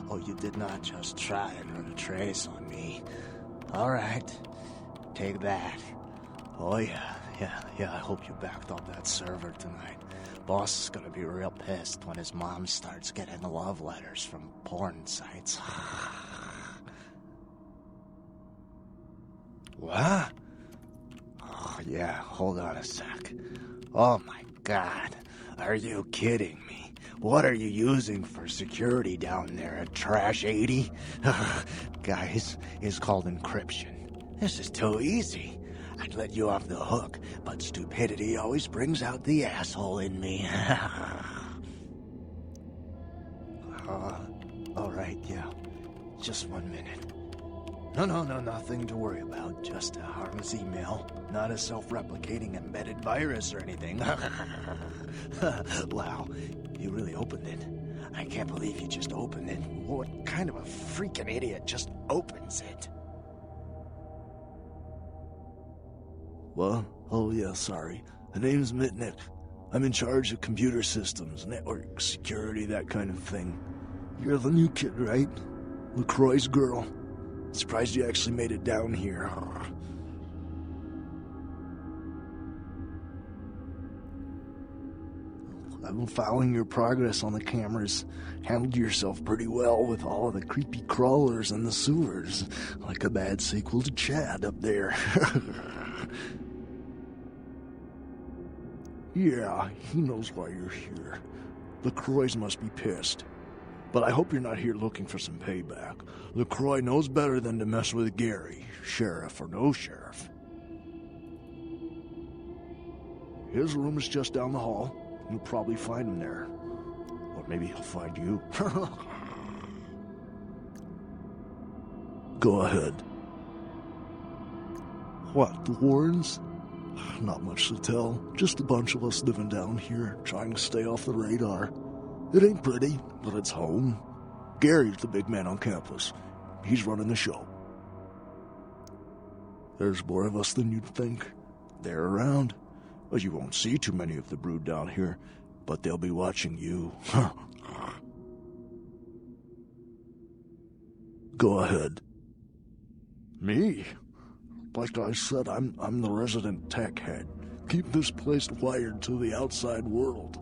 Oh, you did not just try and run a trace on me. All right, take that. Oh, yeah, I hope you backed up that server tonight. Boss is gonna be real pissed when his mom starts getting love letters from porn sites. What? Oh, yeah, hold on a sec. Oh my god, are you kidding me? What are you using for security down there at Trash 80? Guys, it's called encryption. This is too easy. I'd let you off the hook, but stupidity always brings out the asshole in me. All right, yeah. Just 1 minute. No, nothing to worry about. Just a harmless email. Not a self-replicating embedded virus or anything. Wow, you really opened it. I can't believe you just opened it. What kind of a freaking idiot just opens it? What? Oh, yeah, sorry. The name's Mitnick. I'm in charge of computer systems, network, security, that kind of thing. You're the new kid, right? LaCroix's girl. Surprised you actually made it down here. I've been following your progress on the cameras. Handled yourself pretty well with all of the creepy crawlers and the sewers. Like a bad sequel to Chad up there. Yeah, he knows why you're here. LaCroix must be pissed. But I hope you're not here looking for some payback. LaCroix knows better than to mess with Gary, sheriff or no sheriff. His room is just down the hall. You'll probably find him there. Or maybe he'll find you. Go ahead. What, the Warrens? Not much to tell. Just a bunch of us living down here, trying to stay off the radar. It ain't pretty, but it's home. Gary's the big man on campus. He's running the show. There's more of us than you'd think. They're around. Well, you won't see too many of the brood down here, but they'll be watching you. Go ahead. Me? Like I said, I'm the resident tech head. Keep this place wired to the outside world.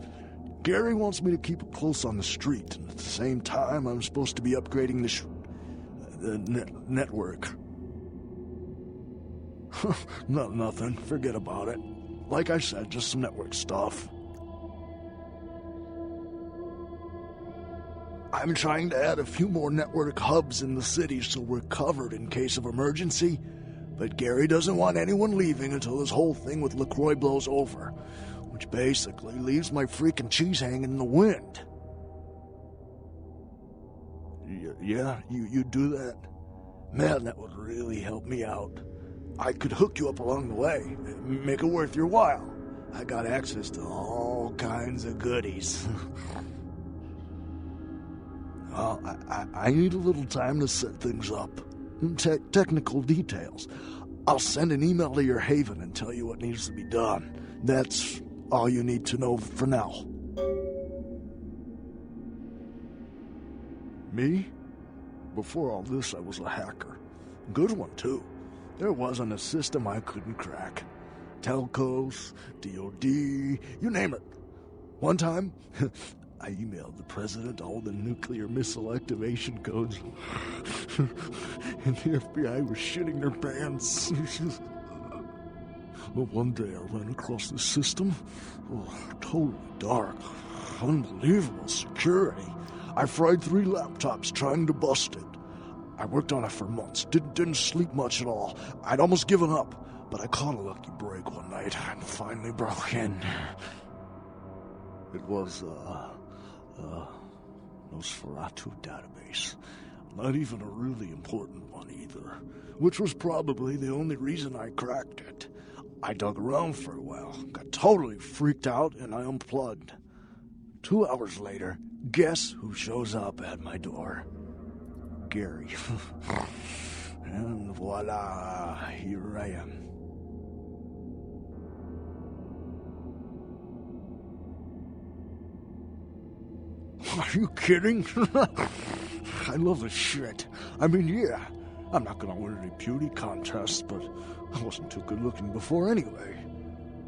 Gary wants me to keep it close on the street, and at the same time, I'm supposed to be upgrading the network. Nothing. Forget about it. Like I said, just some network stuff. I'm trying to add a few more network hubs in the city so we're covered in case of emergency. But Gary doesn't want anyone leaving until this whole thing with LaCroix blows over. Which basically leaves my freaking cheese hanging in the wind. Yeah, you do that? Man, that would really help me out. I could hook you up along the way, make it worth your while. I got access to all kinds of goodies. I need a little time to set things up. Technical details. I'll send an email to your haven and tell you what needs to be done. That's all you need to know for now. Me? Before all this, I was a hacker. Good one, too. There wasn't a system I couldn't crack. Telcos, DOD, you name it. One time, I emailed the president all the nuclear missile activation codes. And the FBI was shitting their pants. But one day I ran across this system. Totally dark. Unbelievable security. I fried 3 laptops trying to bust it. I worked on it for months. Didn't sleep much at all. I'd almost given up. But I caught a lucky break one night and finally broke in. It was, Nosferatu database. Not even a really important one either. Which was probably the only reason I cracked it. I dug around for a while, got totally freaked out, and I unplugged. 2 hours later, guess who shows up at my door? Gary. And voila, here I am. Are you kidding? I love the shit. I mean, yeah, I'm not gonna win any beauty contests, but I wasn't too good looking before anyway.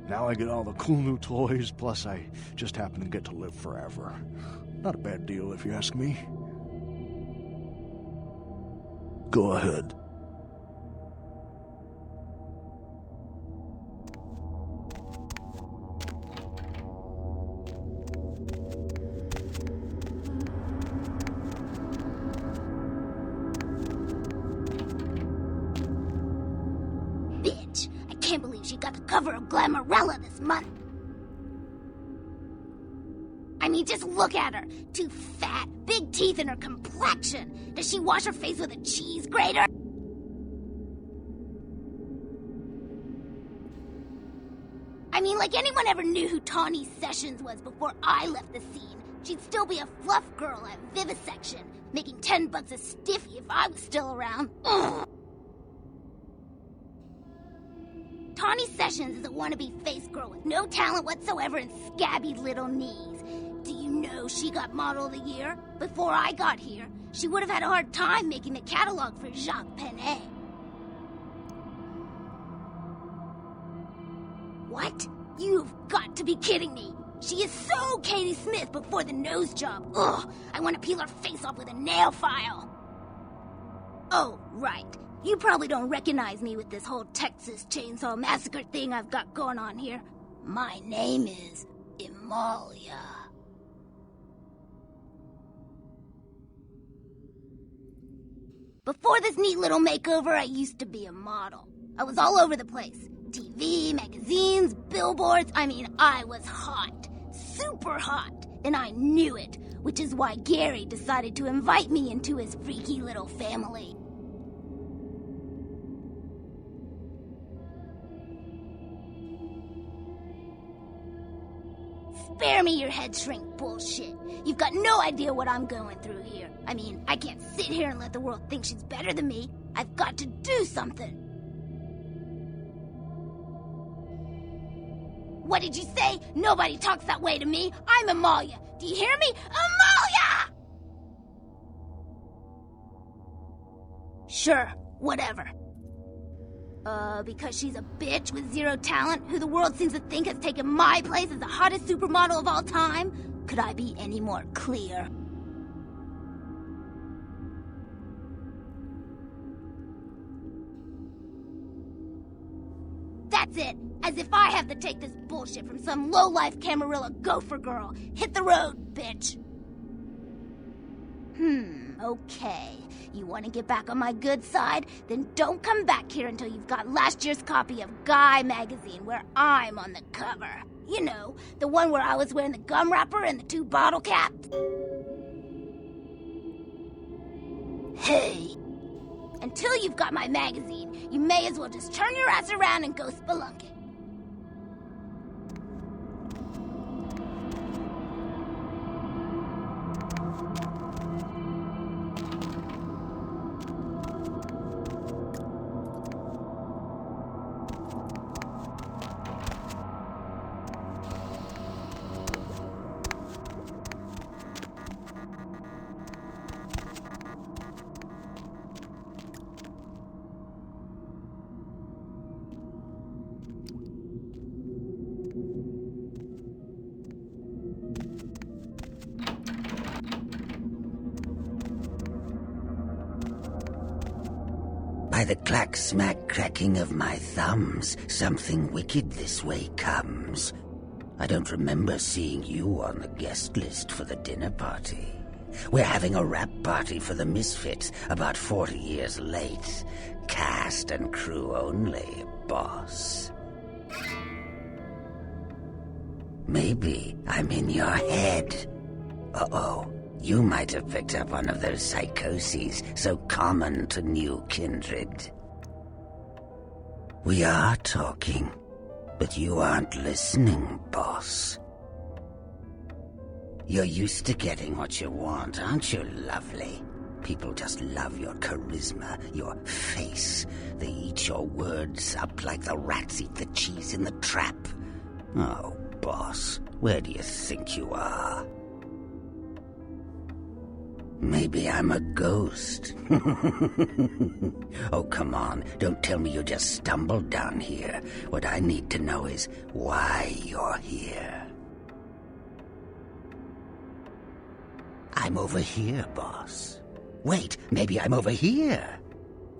Now I get all the cool new toys, plus I just happen to get to live forever. Not a bad deal if you ask me. Go ahead. Bitch, I can't believe she got the cover of Glamourella this month. I mean, just look at her. Too fat, big teeth in her complexion. Does she wash her face with a cheese grater? I mean, like anyone ever knew who Tawny Sessions was before I left the scene, she'd still be a fluff girl at Vivisection, making $10 a stiffy if I was still around. Ugh. Tawny Sessions is a wannabe face girl with no talent whatsoever and scabby little knees. Do you know she got Model of the Year? Before I got here, she would have had a hard time making the catalog for Jacques Penet. What? You've got to be kidding me. She is so Katie Smith before the nose job. Ugh, I want to peel her face off with a nail file. Oh, right. You probably don't recognize me with this whole Texas Chainsaw Massacre thing I've got going on here. My name is Amalia. Before this neat little makeover, I used to be a model. I was all over the place. TV, magazines, billboards. I mean, I was hot. Super hot. And I knew it, which is why Gary decided to invite me into his freaky little family. Spare me your head shrink bullshit. You've got no idea what I'm going through here. I mean, I can't sit here and let the world think she's better than me. I've got to do something. What did you say? Nobody talks that way to me. I'm Amalia. Do you hear me? Amalia! Sure, whatever. Because she's a bitch with zero talent, who the world seems to think has taken my place as the hottest supermodel of all time? Could I be any more clear? That's it. As if I have to take this bullshit from some low-life Camarilla gopher girl. Hit the road, bitch. Okay. You want to get back on my good side? Then don't come back here until you've got last year's copy of Guy magazine where I'm on the cover. You know, the one where I was wearing the gum wrapper and the 2 bottle caps. Hey. Until you've got my magazine, you may as well just turn your ass around and go spelunking. By the clack-smack cracking of my thumbs, something wicked this way comes. I don't remember seeing you on the guest list for the dinner party. We're having a wrap party for the Misfits, about 40 years late. Cast and crew only, boss. Maybe I'm in your head. Uh-oh. You might have picked up one of those psychoses so common to new kindred. We are talking, but you aren't listening, boss. You're used to getting what you want, aren't you, lovely? People just love your charisma, your face. They eat your words up like the rats eat the cheese in the trap. Oh, boss, where do you think you are? Maybe I'm a ghost. Oh, come on. Don't tell me you just stumbled down here. What I need to know is why you're here. I'm over here, boss. Wait, maybe I'm over here.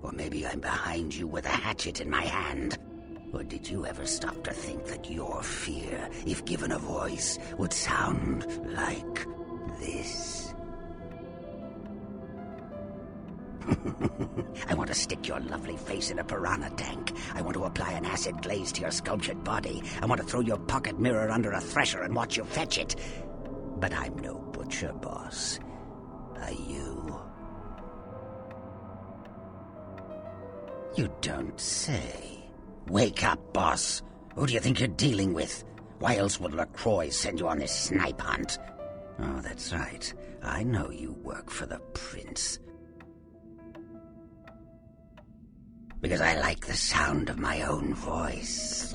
Or maybe I'm behind you with a hatchet in my hand. Or did you ever stop to think that your fear, if given a voice, would sound like this? I want to stick your lovely face in a piranha tank. I want to apply an acid glaze to your sculptured body. I want to throw your pocket mirror under a thresher and watch you fetch it. But I'm no butcher, boss. Are you? You don't say. Wake up, boss. Who do you think you're dealing with? Why else would LaCroix send you on this snipe hunt? Oh, that's right. I know you work for the prince. Because I like the sound of my own voice.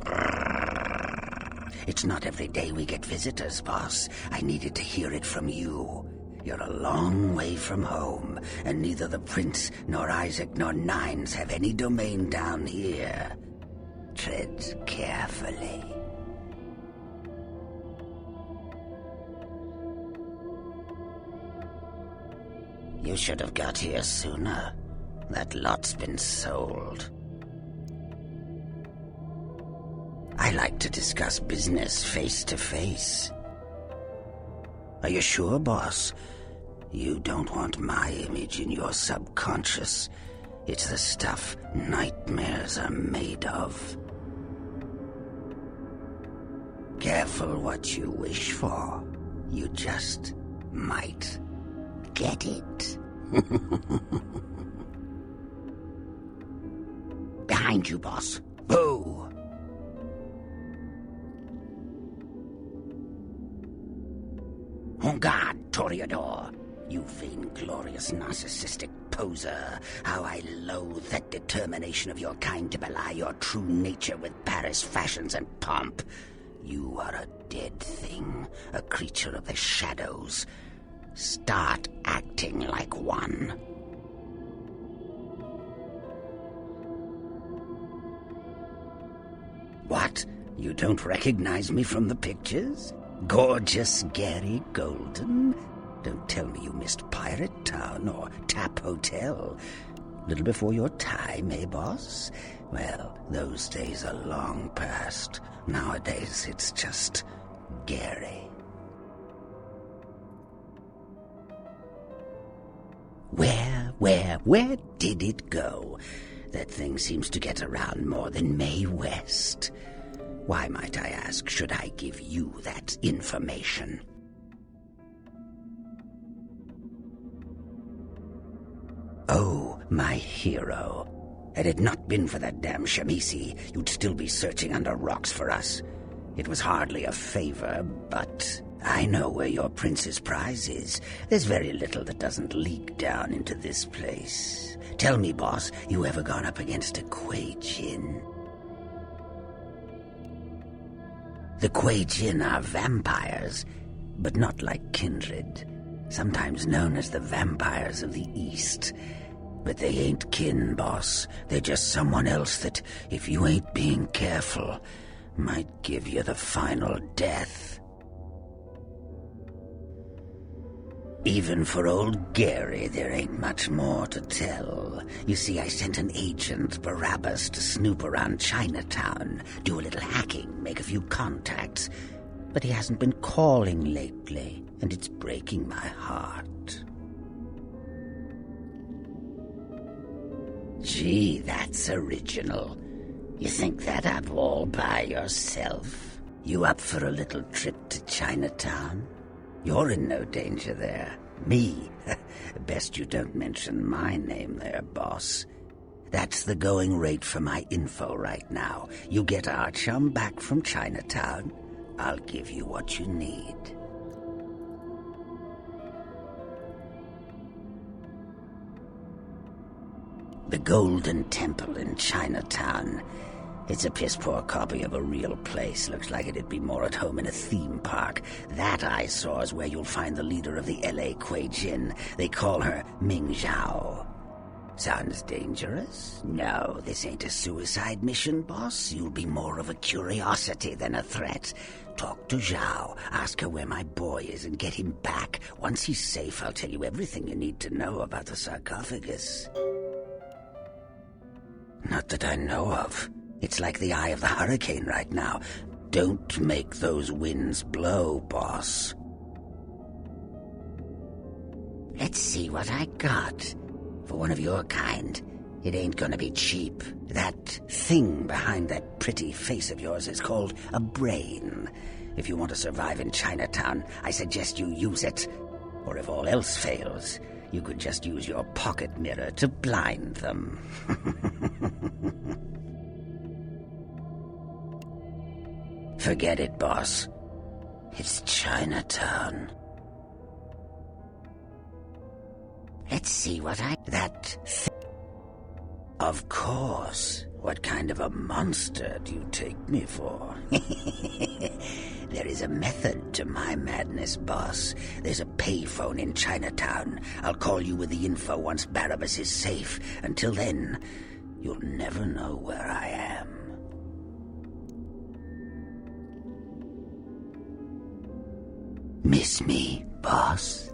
It's not every day we get visitors, boss. I needed to hear it from you. You're a long way from home, and neither the prince nor Isaac nor Nines have any domain down here. Tread carefully. You should have got here sooner. That lot's been sold. I like to discuss business face to face. Are you sure, boss? You don't want my image in your subconscious. It's the stuff nightmares are made of. Careful what you wish for. You just might get it. Behind you, boss. Boo! En garde, Toreador. You vain-glorious, narcissistic poser. How I loathe that determination of your kind to belie your true nature with Paris fashions and pomp. You are a dead thing, a creature of the shadows. Start acting like one. What? You don't recognize me from the pictures? Gorgeous Gary Golden? Don't tell me you missed Pirate Town or Tap Hotel. Little before your time, eh, boss? Well, those days are long past. Nowadays, it's just Gary. Where did it go? That thing seems to get around more than Mae West. Why, might I ask, should I give you that information? Oh, my hero. Had it not been for that damn Shamisi, you'd still be searching under rocks for us. It was hardly a favor, but I know where your prince's prize is. There's very little that doesn't leak down into this place. Tell me, boss, you ever gone up against a Kuei Jin? The Kuei Jin are vampires, but not like kindred. Sometimes known as the vampires of the East. But they ain't kin, boss. They're just someone else that, if you ain't being careful, might give you the final death. Even for old Gary, there ain't much more to tell. You see, I sent an agent, Barabbas, to snoop around Chinatown, do a little hacking, make a few contacts. But he hasn't been calling lately, and it's breaking my heart. Gee, that's original. You think that up all by yourself? You up for a little trip to Chinatown? You're in no danger there. Me? Best you don't mention my name there, boss. That's the going rate for my info right now. You get our chum back from Chinatown, I'll give you what you need. The Golden Temple in Chinatown. It's a piss-poor copy of a real place. Looks like it'd be more at home in a theme park. That I saw is where you'll find the leader of the L.A. Kuei Jin. They call her Ming Zhao. Sounds dangerous? No, this ain't a suicide mission, boss. You'll be more of a curiosity than a threat. Talk to Zhao, ask her where my boy is, and get him back. Once he's safe, I'll tell you everything you need to know about the sarcophagus. Not that I know of. It's like the eye of the hurricane right now. Don't make those winds blow, boss. Let's see what I got. For one of your kind, it ain't gonna be cheap. That thing behind that pretty face of yours is called a brain. If you want to survive in Chinatown, I suggest you use it. Or if all else fails, you could just use your pocket mirror to blind them. Forget it, boss. It's Chinatown. Let's see what Of course. What kind of a monster do you take me for? There is a method to my madness, boss. There's a payphone in Chinatown. I'll call you with the info once Barabbas is safe. Until then, you'll never know where I am. Miss me, boss?